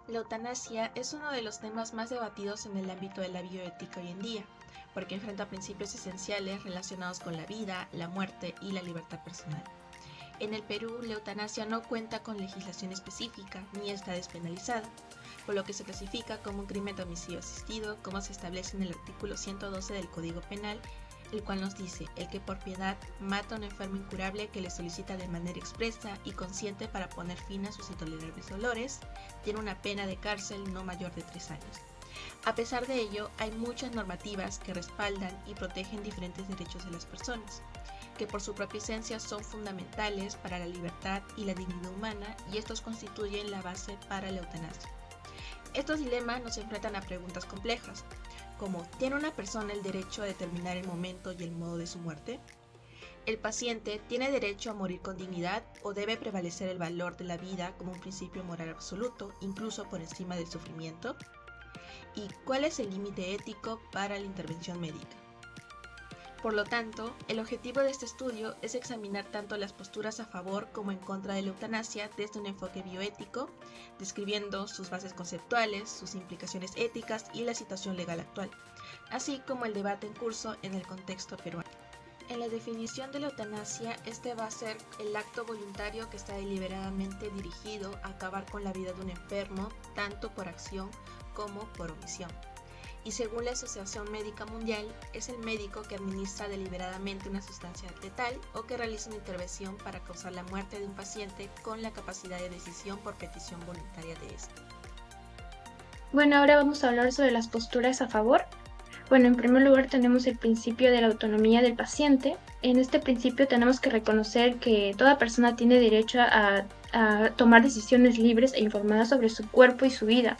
La eutanasia es uno de los temas más debatidos en el ámbito de la bioética hoy en día, porque enfrenta principios esenciales relacionados con la vida, la muerte y la libertad personal. En el Perú, la eutanasia no cuenta con legislación específica ni está despenalizada, por lo que se clasifica como un crimen de homicidio asistido, como se establece en el artículo 112 del Código Penal, el cual nos dice: el que por piedad mata a un enfermo incurable que le solicita de manera expresa y consciente para poner fin a sus intolerables dolores, tiene una pena de cárcel no mayor de 3 años. A pesar de ello, hay muchas normativas que respaldan y protegen diferentes derechos de las personas, que por su propia esencia son fundamentales para la libertad y la dignidad humana, y estos constituyen la base para la eutanasia. Estos dilemas nos enfrentan a preguntas complejas, como: ¿tiene una persona el derecho a determinar el momento y el modo de su muerte? ¿El paciente tiene derecho a morir con dignidad o debe prevalecer el valor de la vida como un principio moral absoluto, incluso por encima del sufrimiento? ¿Y cuál es el límite ético para la intervención médica? Por lo tanto, el objetivo de este estudio es examinar tanto las posturas a favor como en contra de la eutanasia desde un enfoque bioético, describiendo sus bases conceptuales, sus implicaciones éticas y la situación legal actual, así como el debate en curso en el contexto peruano. En la definición de la eutanasia, este va a ser el acto voluntario que está deliberadamente dirigido a acabar con la vida de un enfermo, tanto por acción como por omisión. Y según la Asociación Médica Mundial, es el médico que administra deliberadamente una sustancia letal o que realiza una intervención para causar la muerte de un paciente con la capacidad de decisión por petición voluntaria de éste. Bueno, ahora vamos a hablar sobre las posturas a favor. Bueno, en primer lugar tenemos el principio de la autonomía del paciente. En este principio tenemos que reconocer que toda persona tiene derecho a tomar decisiones libres e informadas sobre su cuerpo y su vida.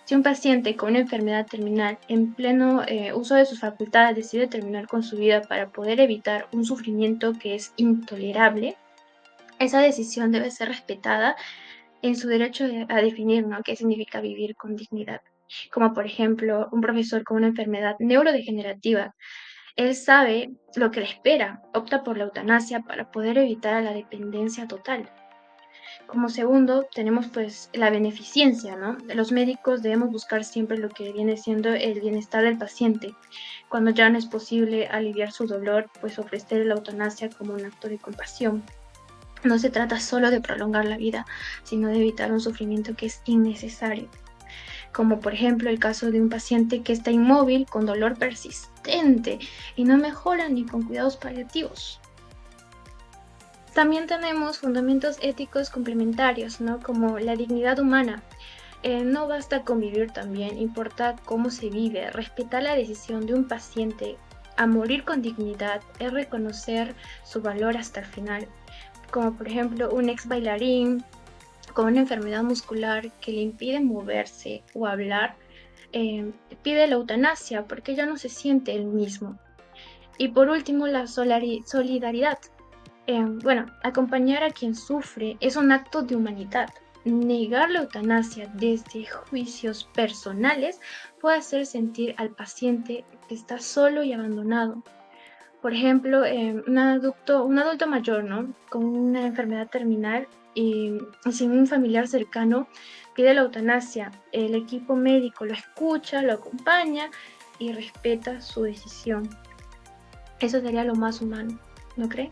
Si un paciente con una enfermedad terminal en pleno uso de sus facultades decide terminar con su vida para poder evitar un sufrimiento que es intolerable, esa decisión debe ser respetada en su derecho a definir, ¿no?, qué significa vivir con dignidad. Como por ejemplo, un profesor con una enfermedad neurodegenerativa, él sabe lo que le espera, opta por la eutanasia para poder evitar la dependencia total. Como segundo, tenemos pues la beneficencia, ¿no? Los médicos debemos buscar siempre lo que viene siendo el bienestar del paciente. Cuando ya no es posible aliviar su dolor, pues ofrecer la eutanasia como un acto de compasión. No se trata solo de prolongar la vida, sino de evitar un sufrimiento que es innecesario, como por ejemplo el caso de un paciente que está inmóvil con dolor persistente y no mejora ni con cuidados paliativos. También tenemos fundamentos éticos complementarios, ¿no?, como la dignidad humana. No basta con vivir también, importa cómo se vive. Respetar la decisión de un paciente a morir con dignidad es reconocer su valor hasta el final, como por ejemplo un ex bailarín con una enfermedad muscular que le impide moverse o hablar, pide la eutanasia porque ya no se siente el mismo. Y por último, la solidaridad. Bueno, acompañar a quien sufre es un acto de humanidad. Negar la eutanasia desde juicios personales puede hacer sentir al paciente que está solo y abandonado. Por ejemplo, un adulto mayor, ¿no?, con una enfermedad terminal y sin un familiar cercano, pide la eutanasia. El equipo médico lo escucha, lo acompaña y respeta su decisión. Eso sería lo más humano, ¿no cree?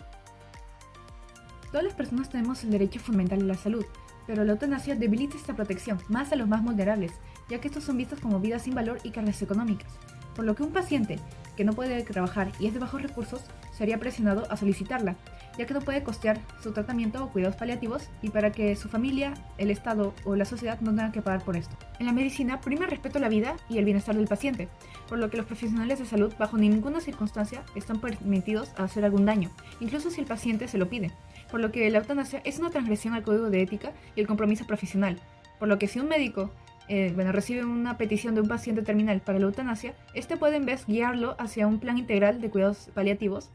Todas las personas tenemos el derecho fundamental a la salud, pero la eutanasia debilita esta protección, más a los más vulnerables, ya que estos son vistos como vidas sin valor y cargas económicas, por lo que un paciente que no puede trabajar y es de bajos recursos sería presionado a solicitarla, ya que no puede costear su tratamiento o cuidados paliativos y para que su familia, el Estado o la sociedad no tengan que pagar por esto. En la medicina prima el respeto a la vida y el bienestar del paciente, por lo que los profesionales de salud bajo ninguna circunstancia están permitidos a hacer algún daño, incluso si el paciente se lo pide, por lo que la eutanasia es una transgresión al código de ética y el compromiso profesional, por lo que si un médico recibe una petición de un paciente terminal para la eutanasia, este puede en vez guiarlo hacia un plan integral de cuidados paliativos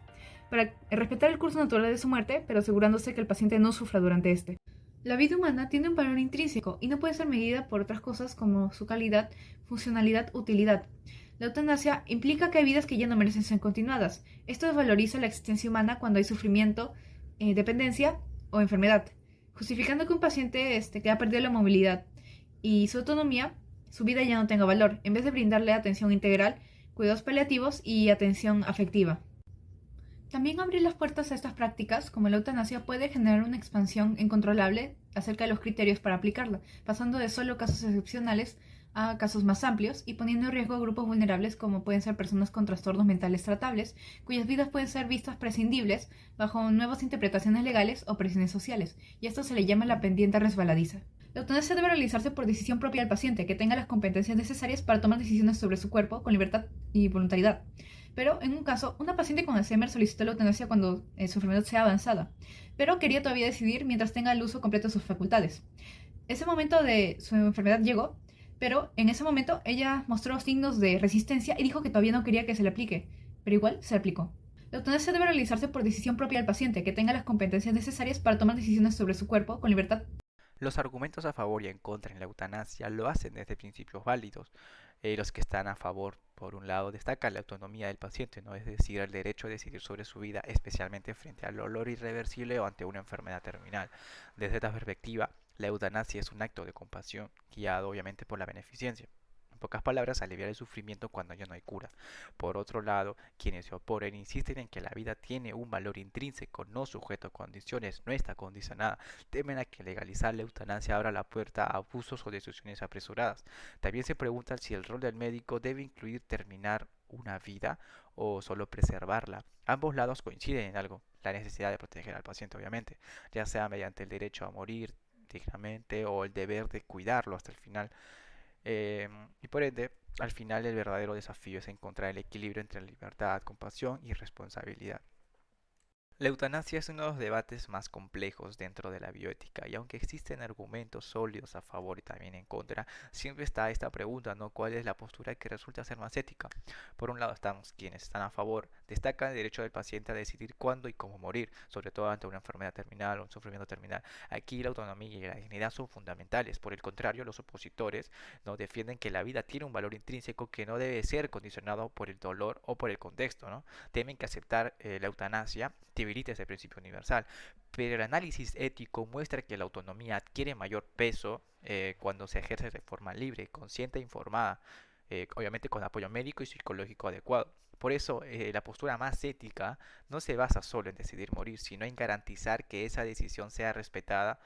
para respetar el curso natural de su muerte, pero asegurándose que el paciente no sufra durante este. La vida humana tiene un valor intrínseco y no puede ser medida por otras cosas como su calidad, funcionalidad, utilidad. La eutanasia implica que hay vidas que ya no merecen ser continuadas. Esto desvaloriza la existencia humana cuando hay sufrimiento, dependencia o enfermedad, justificando que un paciente que ha perdido la movilidad y su autonomía, su vida ya no tenga valor, en vez de brindarle atención integral, cuidados paliativos y atención afectiva. También abrir las puertas a estas prácticas, como la eutanasia, puede generar una expansión incontrolable acerca de los criterios para aplicarla, pasando de solo casos excepcionales a casos más amplios y poniendo en riesgo a grupos vulnerables como pueden ser personas con trastornos mentales tratables, cuyas vidas pueden ser vistas prescindibles bajo nuevas interpretaciones legales o presiones sociales, y esto se le llama la pendiente resbaladiza. La eutanasia debe realizarse por decisión propia del paciente, que tenga las competencias necesarias para tomar decisiones sobre su cuerpo con libertad y voluntariedad. Pero en un caso, una paciente con Alzheimer solicitó la eutanasia cuando su enfermedad sea avanzada, pero quería todavía decidir mientras tenga el uso completo de sus facultades. Ese momento de su enfermedad llegó, pero en ese momento ella mostró signos de resistencia y dijo que todavía no quería que se le aplique, pero igual se aplicó. La eutanasia debe realizarse por decisión propia del paciente, que tenga las competencias necesarias para tomar decisiones sobre su cuerpo con libertad. Los argumentos a favor y en contra en la eutanasia lo hacen desde principios válidos. Los que están a favor, por un lado, destacan la autonomía del paciente, ¿no? Es decir, el derecho a decidir sobre su vida, especialmente frente al dolor irreversible o ante una enfermedad terminal. Desde esta perspectiva, la eutanasia es un acto de compasión, guiado obviamente por la beneficencia. En pocas palabras, aliviar el sufrimiento cuando ya no hay cura. Por otro lado, quienes se oponen insisten en que la vida tiene un valor intrínseco, no sujeto a condiciones, no está condicionada. Temen a que legalizar la eutanasia abra la puerta a abusos o decisiones apresuradas. También se preguntan si el rol del médico debe incluir terminar una vida o solo preservarla. Ambos lados coinciden en algo, la necesidad de proteger al paciente obviamente, ya sea mediante el derecho a morir dignamente o el deber de cuidarlo hasta el final. Y por ende, al final el verdadero desafío es encontrar el equilibrio entre libertad, compasión y responsabilidad. La eutanasia es uno de los debates más complejos dentro de la bioética y aunque existen argumentos sólidos a favor y también en contra, siempre está esta pregunta, ¿no? ¿Cuál es la postura que resulta ser más ética? Por un lado estamos quienes están a favor, destacan el derecho del paciente a decidir cuándo y cómo morir, sobre todo ante una enfermedad terminal o un sufrimiento terminal. Aquí la autonomía y la dignidad son fundamentales, por el contrario los opositores no defienden que la vida tiene un valor intrínseco que no debe ser condicionado por el dolor o por el contexto, ¿no? Temen que aceptar la eutanasia debilita ese principio universal, pero el análisis ético muestra que la autonomía adquiere mayor peso cuando se ejerce de forma libre, consciente e informada, obviamente con apoyo médico y psicológico adecuado. Por eso, la postura más ética no se basa solo en decidir morir, sino en garantizar que esa decisión sea respetada,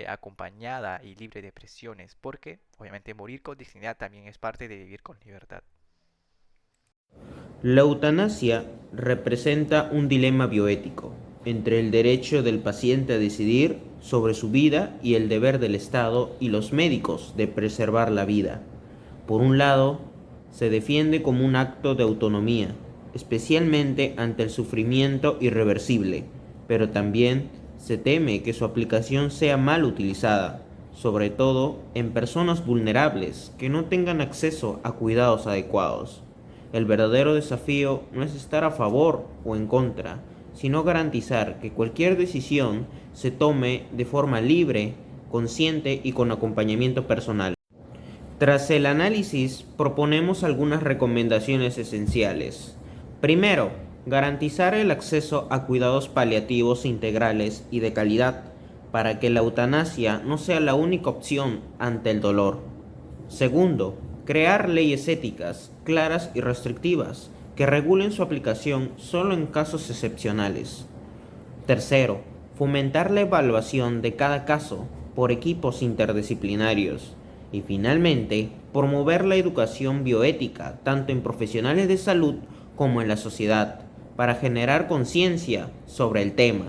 acompañada y libre de presiones, porque obviamente morir con dignidad también es parte de vivir con libertad. La eutanasia representa un dilema bioético entre el derecho del paciente a decidir sobre su vida y el deber del Estado y los médicos de preservar la vida. Por un lado, se defiende como un acto de autonomía, especialmente ante el sufrimiento irreversible, pero también se teme que su aplicación sea mal utilizada, sobre todo en personas vulnerables que no tengan acceso a cuidados adecuados. El verdadero desafío no es estar a favor o en contra, sino garantizar que cualquier decisión se tome de forma libre, consciente y con acompañamiento personal. Tras el análisis, proponemos algunas recomendaciones esenciales. Primero, garantizar el acceso a cuidados paliativos integrales y de calidad, para que la eutanasia no sea la única opción ante el dolor. Segundo, crear leyes éticas, claras y restrictivas, que regulen su aplicación solo en casos excepcionales. Tercero, fomentar la evaluación de cada caso por equipos interdisciplinarios. Y finalmente, promover la educación bioética, tanto en profesionales de salud como en la sociedad, para generar conciencia sobre el tema.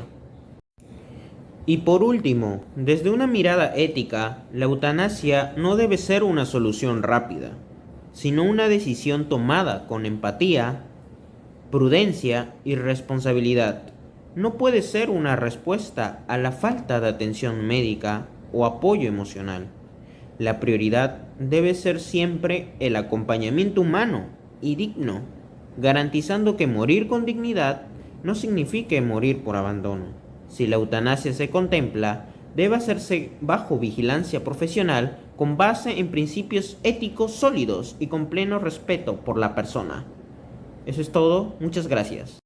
Y por último, desde una mirada ética, la eutanasia no debe ser una solución rápida, sino una decisión tomada con empatía, prudencia y responsabilidad. No puede ser una respuesta a la falta de atención médica o apoyo emocional. La prioridad debe ser siempre el acompañamiento humano y digno, garantizando que morir con dignidad no signifique morir por abandono. Si la eutanasia se contempla, debe hacerse bajo vigilancia profesional con base en principios éticos sólidos y con pleno respeto por la persona. Eso es todo, muchas gracias.